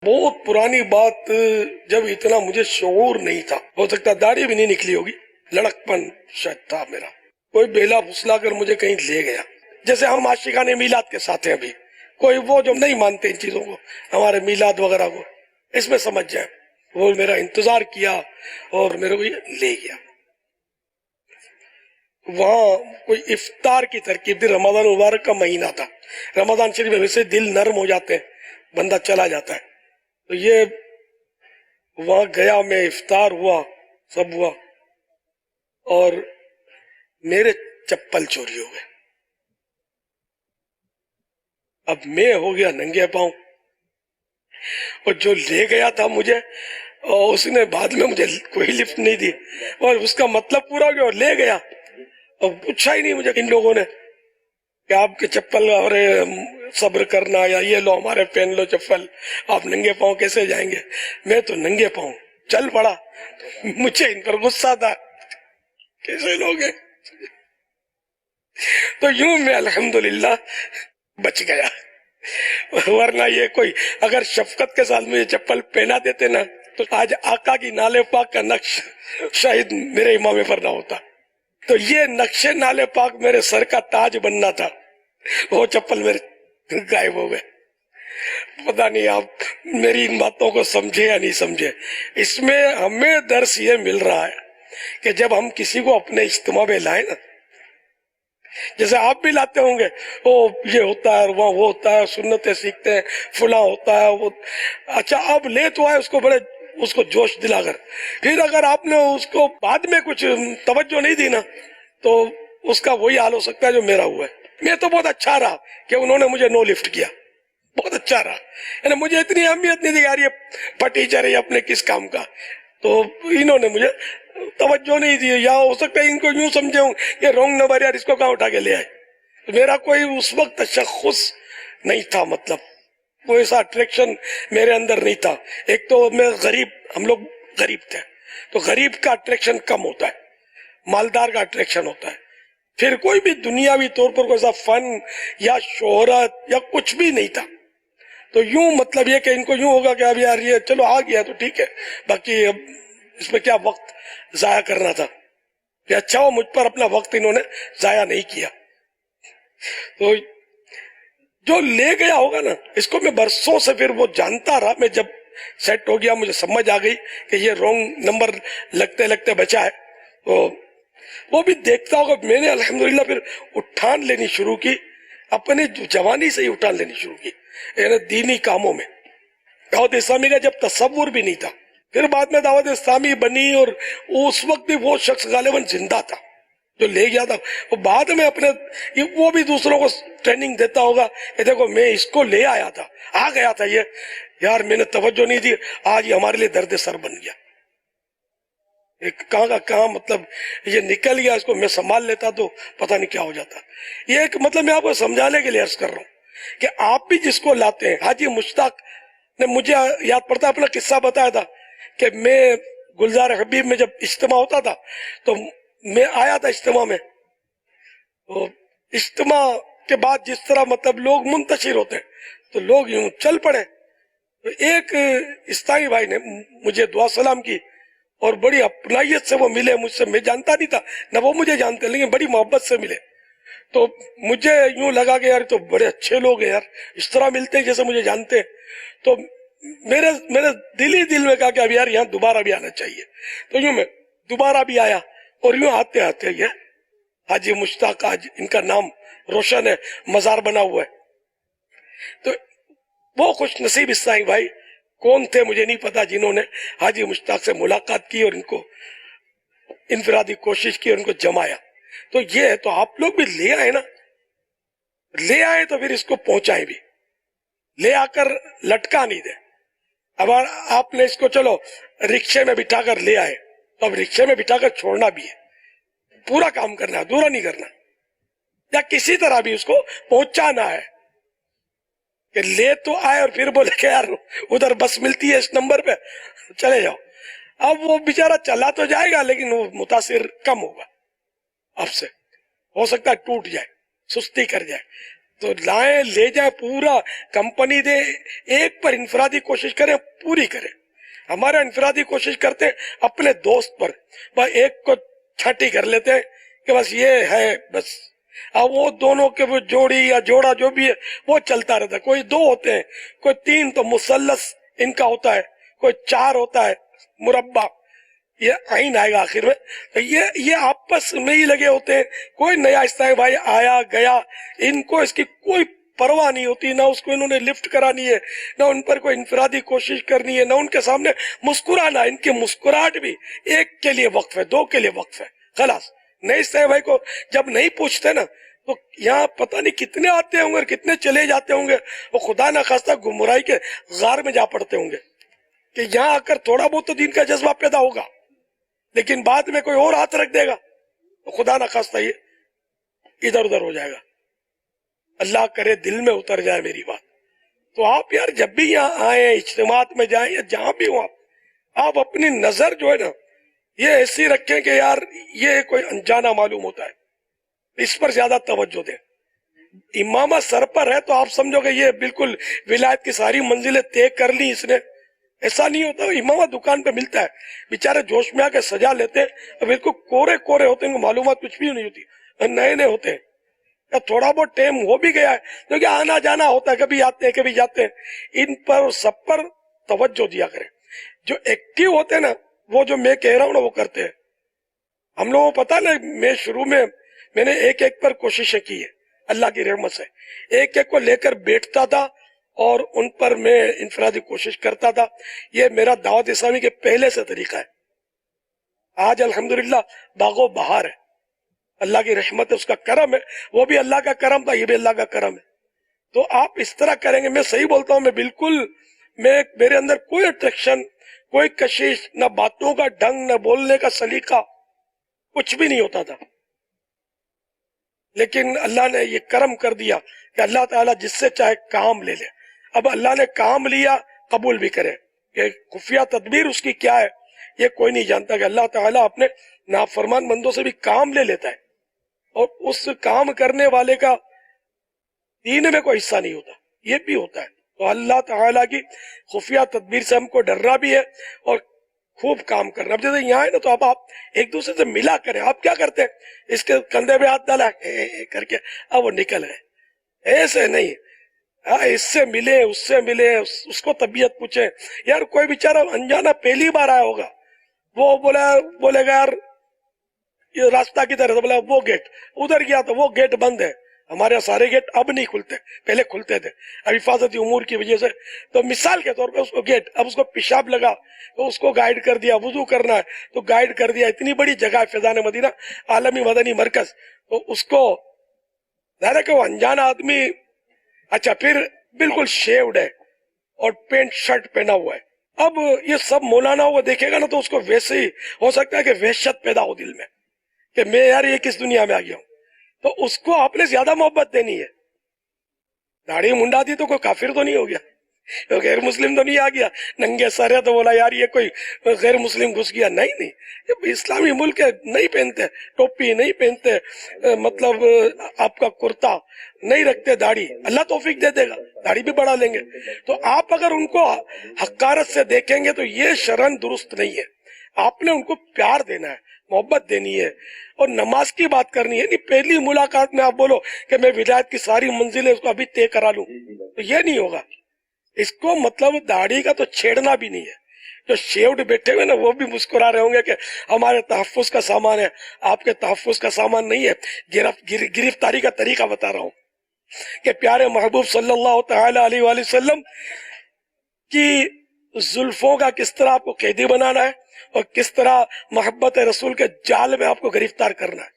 بہت پرانی بات، جب اتنا مجھے شعور نہیں تھا، ہو سکتا داڑھی بھی نہیں نکلی ہوگی، لڑکپن شاید تھا میرا، کوئی بیلا پھسلا کر مجھے کہیں لے گیا، جیسے ہم عاشقان میلاد کے ساتھ ہیں ابھی، کوئی وہ جو نہیں مانتے ان چیزوں کو، ہمارے میلاد وغیرہ کو، اس میں سمجھ جائیں، وہ میرا انتظار کیا اور میرے کو یہ لے گیا۔ وہاں کوئی افطار کی ترکیب تھی، رمضان مبارک کا مہینہ تھا، رمضان شریف میں ویسے دل نرم ہو جاتے ہیں، بندہ چلا جاتا ہے، تو یہ وہاں گیا میں، افطار ہوا، سب ہوا، اور میرے چپل چوری ہو گئے۔ اب میں ہو گیا ننگے پاؤں، اور جو لے گیا تھا مجھے، اور اس نے بعد میں مجھے کوئی لفٹ نہیں دی، اور اس کا مطلب پورا ہو گیا، اور لے گیا، اور پوچھا ہی نہیں مجھے ان لوگوں نے کہ آپ کے چپل، اور صبر کرنا، یا یہ لو ہمارے پہن لو چپل، آپ ننگے پاؤں کیسے جائیں گے؟ میں تو ننگے پاؤں چل پڑا۔ مجھے ان پر غصہ تھا، کیسے لوگ ہیں؟ تو یوں میں الحمدللہ بچ گیا، ورنہ یہ کوئی اگر شفقت کے ساتھ مجھے چپل پہنا دیتے نا، تو آج آقا کی نالے پاک کا نقش شاید میرے امامے پر نہ ہوتا۔ تو یہ نقش نالے پاک میرے سر کا تاج بننا تھا، وہ چپل میرے غائب ہو گئے۔ پتہ نہیں آپ میری ان باتوں کو سمجھے یا نہیں سمجھے۔ اس میں ہمیں درس یہ مل رہا ہے کہ جب ہم کسی کو اپنے اجتماع میں لائیں نا، جیسے آپ بھی لاتے ہوں گے، وہ یہ ہوتا ہے، وہاں وہ ہوتا ہے، سنتیں سیکھتے ہیں، فلاں ہوتا ہے، وہ اچھا آپ لے تو آئے اس کو بڑے، اس کو جوش دلا کر، پھر اگر آپ نے اس کو بعد میں کچھ توجہ نہیں دی نا، تو اس کا وہی حال ہو سکتا ہے جو میرا ہوا ہے۔ میں تو بہت اچھا رہا کہ انہوں نے مجھے نو لفٹ کیا، بہت اچھا رہا، یعنی مجھے اتنی اہمیت نہیں دی یار یہ ٹیچر ہے اپنے کس کام کا، تو انہوں نے مجھے توجہ نہیں دی، یا ہو سکتا ہے ان کو یوں سمجھے ہوں کہ رونگ نمبر، یار اس کو کہاں اٹھا کے لے آئے۔ میرا کوئی اس وقت تشخص نہیں تھا، مطلب کوئی ایسا اٹریکشن میرے اندر نہیں تھا۔ ایک تو میں غریب، ہم لوگ غریب تھے، تو غریب کا اٹریکشن کم ہوتا ہے، مالدار کا اٹریکشن ہوتا ہے۔ پھر کوئی بھی دنیاوی طور پر کوئی ایسا فن یا شہرت یا کچھ بھی نہیں تھا، تو یوں مطلب یہ کہ ان کو یوں ہوگا کہ اب یار یہ چلو آ گیا تو ٹھیک ہے، باقی اب اس میں کیا وقت ضائع کرنا تھا، کہ اچھا ہو مجھ پر اپنا وقت انہوں نے ضائع نہیں کیا۔ تو جو لے گیا ہوگا نا، اس کو میں برسوں سے پھر وہ جانتا رہا، میں جب سیٹ ہو گیا، مجھے سمجھ آ گئی کہ یہ رونگ نمبر لگتے لگتے بچا ہے، تو وہ بھی دیکھتا ہوگا۔ میں نے الحمدللہ پھر اٹھان لینی شروع کی، اپنی جوانی سے ہی اٹھان لینی شروع کی، یعنی دینی کاموں میں۔ دعوت اسلامی کا جب تصور بھی نہیں تھا، پھر بعد میں دعوت اسلامی بنی، اور اس وقت بھی وہ شخص غالباً زندہ تھا جو لے گیا تھا، وہ بعد میں اپنے وہ بھی دوسروں کو ٹریننگ دیتا ہوگا کہ دیکھو میں اس کو لے آیا تھا، آ گیا تھا یہ، یار میں نے توجہ نہیں دی، آج یہ ہمارے لیے درد سر بن گیا، ایک کہاں کا کہاں، مطلب یہ نکل گیا، اس کو میں سنبھال لیتا تو پتہ نہیں کیا ہو جاتا۔ یہ ایک مطلب میں آپ کو سمجھانے کے لیے عرض کر رہا ہوں کہ آپ بھی جس کو لاتے ہیں، حاجی مشتاق نے مجھے یاد پڑتا اپنا قصہ بتایا تھا کہ میں گلزار حبیب میں جب اجتماع ہوتا تھا تو میں آیا تھا اجتماع میں، تو اجتماع کے بعد جس طرح مطلب لوگ منتشر ہوتے ہیں تو لوگ یوں چل پڑے، تو ایک اسلامی بھائی نے مجھے دعا سلام کی، اور بڑی اپنائیت سے وہ ملے مجھ سے، میں جانتا نہیں تھا نہ وہ مجھے جانتے، لیکن بڑی محبت سے ملے، تو مجھے یوں لگا کہ یار تو بڑے اچھے لوگ ہیں یار، اس طرح ملتے ہیں جیسے مجھے جانتے ہیں۔ تو میرے دل ہی دل میں کہا کہ اب یار یہاں دوبارہ بھی آنا چاہیے، تو یوں میں دوبارہ بھی آیا، اور یوں آتے آتے یہ حاجی مشتاق، آج ان کا نام روشن ہے، مزار بنا ہوا ہے۔ تو وہ خوش نصیب اسلامی بھائی کون تھے مجھے نہیں پتا، جنہوں نے حاجی مشتاق سے ملاقات کی اور ان کو انفرادی کوشش کی اور ان کو جمایا۔ تو یہ ہے، تو آپ لوگ بھی لے آئے نا، لے آئے تو پھر اس کو پہنچائے بھی، لے آ کر لٹکا نہیں دے۔ اب آپ نے اس کو چلو رکشے میں بٹھا کر لے آئے، تو اب رکشے میں بٹھا کر چھوڑنا بھی ہے، پورا کام کرنا ہے، ادھورا نہیں کرنا، یا کسی طرح بھی اس کو پہنچانا ہے کہ لے تو آئے اور پھر بولے کہ یار ادھر بس ملتی ہے اس نمبر پہ چلے جاؤ۔ اب وہ بیچارہ چلا تو جائے گا لیکن وہ متاثر کم ہوگا آپ سے، ہو سکتا ہے ٹوٹ جائے، سستی کر جائے، تو لائیں لے جائیں، پورا کمپنی دے، ایک پر انفرادی کوشش کریں، پوری کریں. ہمارا انفرادی کوشش کرتے ہیں اپنے دوست پر، بس ایک کو چھٹی کر لیتے ہیں کہ بس یہ ہے بس. اب وہ دونوں کے وہ جوڑی یا جوڑا جو بھی ہے وہ چلتا رہتا ہے. کوئی 2 ہوتے ہیں، کوئی 3، تو مثلث ان کا ہوتا ہے، کوئی 4 ہوتا ہے مربع. یہ آئین آئے گا آخر میں. تو یہ آپس میں ہی لگے ہوتے ہیں. کوئی نیا حصہ بھائی آیا گیا، ان کو اس کی کوئی پرواہ نہیں ہوتی، نہ اس کو انہوں نے لفٹ کرانی ہے، نہ ان پر کوئی انفرادی کوشش کرنی ہے، نہ ان کے سامنے مسکرانا. ان کی مسکراہٹ بھی 1 کے لیے وقف ہے، 2 کے لیے وقف ہے، خلاص. نئے حصہ بھائی کو جب نہیں پوچھتے نا تو یہاں پتہ نہیں کتنے آتے ہوں گے اور کتنے چلے جاتے ہوں گے، وہ خدا نہ خواستہ گمراہی کے غار میں جا پڑتے ہوں گے کہ یہاں آ کر تھوڑا بہت تو دین کا جذبہ پیدا ہوگا، لیکن بعد میں کوئی اور ہاتھ رکھ دے گا تو خدا نہ خواستہ یہ ادھر ادھر ہو جائے گا. اللہ کرے دل میں اتر جائے میری بات. تو آپ یار جب بھی یہاں آئیں، اجتماعات میں جائیں یا جہاں بھی ہوں، آپ اپنی نظر جو ہے نا یہ ایسی رکھیں کہ یار یہ کوئی انجانا معلوم ہوتا ہے، اس پر زیادہ توجہ دیں. امامہ سر پر ہے تو آپ سمجھو کہ یہ بالکل ولایت کی ساری منزلیں طے کر لی اس نے. ایسا نہیں ہوتا. امامہ دکان پہ ملتا ہے، بیچارے جوش میں آ کے سجا لیتے ہیں، بالکل کورے کورے ہوتے ہیں، معلومات کچھ بھی نہیں ہوتی، نئے نئے ہوتے ہیں. تھوڑا بہت ٹائم ہو بھی گیا ہے کیونکہ آنا جانا ہوتا ہے، کبھی آتے ہیں کبھی جاتے ہیں. ان پر سب پر توجہ دیا کریں. جو ایکٹیو ہوتے ہیں نا وہ جو میں کہہ رہا ہوں نا وہ کرتے ہیں. ہم لوگوں کو پتا نا، میں شروع میں نے ایک پر کوششیں کی ہے اللہ کی رحمت سے. ایک کو لے کر بیٹھتا تھا اور ان پر میں انفرادی کوشش کرتا تھا. یہ میرا دعوت اسلامی کے پہلے سے طریقہ ہے. آج الحمدللہ باغ و بہار ہے، اللہ کی رحمت ہے، اس کا کرم ہے. وہ بھی اللہ کا کرم تھا، یہ بھی اللہ کا کرم ہے. تو آپ اس طرح کریں گے. میں صحیح بولتا ہوں، میرے اندر کوئی اٹریکشن، کوئی کشش، نہ باتوں کا ڈھنگ، نہ بولنے کا سلیقہ، کچھ بھی نہیں ہوتا تھا. لیکن اللہ نے یہ کرم کر دیا کہ اللہ تعالیٰ جس سے چاہے کام لے لے. اب اللہ نے کام لیا، قبول بھی کرے. کہ خفیہ تدبیر اس کی کیا ہے یہ کوئی نہیں جانتا، کہ اللہ تعالیٰ اپنے نافرمان بندوں سے بھی کام لے لیتا ہے اور اس کام کرنے والے کا دین میں کوئی حصہ نہیں ہوتا، یہ بھی ہوتا ہے. تو اللہ تعالیٰ کی خفیہ تدبیر سے ہم کو ڈرنا بھی ہے اور خوب کام کرنا. اب جیسے یہاں ہے نا تو اب آپ ایک دوسرے سے ملا کریں. آپ کیا کرتے ہیں؟ اس کے کندھے پہ ہاتھ ڈالا کر کے اب وہ نکل گئے. ایسے نہیں، اس سے ملے، اس سے ملے، اس کو طبیعت پوچھے. یار کوئی بیچارہ انجانا پہلی بار آیا ہوگا، وہ بولے گا یار یہ راستہ کدھر ہے، بولا وہ گیٹ. ادھر گیا تو وہ گیٹ بند ہے. ہمارے یہاں سارے گیٹ اب نہیں کھلتے، پہلے کھلتے تھے، اب حفاظتی امور کی وجہ سے. تو مثال کے طور پہ اس کو گیٹ، اب اس کو پیشاب لگا تو اس کو گائیڈ کر دیا، وضو کرنا ہے تو گائیڈ کر دیا. اتنی بڑی جگہ ہے فیضان مدینہ، عالمی مدنی مرکز. تو اس کو ظاہر ہے کہ وہ انجان آدمی، اچھا پھر بالکل شیوڈ ہے اور پینٹ شرٹ پہنا ہوا ہے. اب یہ سب مولانا وہ دیکھے گا نا تو اس کو ویسے ہی ہو سکتا ہے کہ وحشت پیدا ہو دل میں کہ میں یار یہ کس دنیا میں آ گیا ہوں. تو اس کو آپ نے زیادہ محبت دینی ہے. داڑھی منڈا دی تو کوئی کافر تو نہیں ہو گیا، غیر مسلم تو نہیں آ گیا. ننگے سر ہے تو بولا یار یہ کوئی غیر مسلم گھس گیا. نہیں، یہ اسلامی ملک ہے، نہیں پہنتے ٹوپی، نہیں پہنتے مطلب آپ کا کرتا، نہیں رکھتے داڑھی. اللہ توفیق دے دے گا، داڑھی بھی بڑھا لیں گے. تو آپ اگر ان کو حقارت سے دیکھیں گے تو یہ شرن درست نہیں ہے. آپ نے ان کو پیار دینا ہے، محبت دینی ہے اور نماز کی بات کرنی ہے. نہیں پہلی ملاقات میں آپ بولو کہ میں ولایت کی ساری منزلیں اس کو ابھی طے کرا لوں، تو یہ نہیں ہوگا. اس کو مطلب داڑھی کا تو چھیڑنا بھی نہیں ہے. جو شیوڈ بیٹھے ہوئے نا وہ بھی مسکرا رہے ہوں گے کہ ہمارے تحفظ کا سامان ہے. آپ کے تحفظ کا سامان نہیں ہے، گرفتاری کا طریقہ بتا رہا ہوں کہ پیارے محبوب صلی اللہ تعالی علیہ وآلہ وسلم کی زلفوں کا کس طرح آپ کو قیدی بنانا ہے اور کس طرح محبت رسول کے جال میں آپ کو گرفتار کرنا ہے.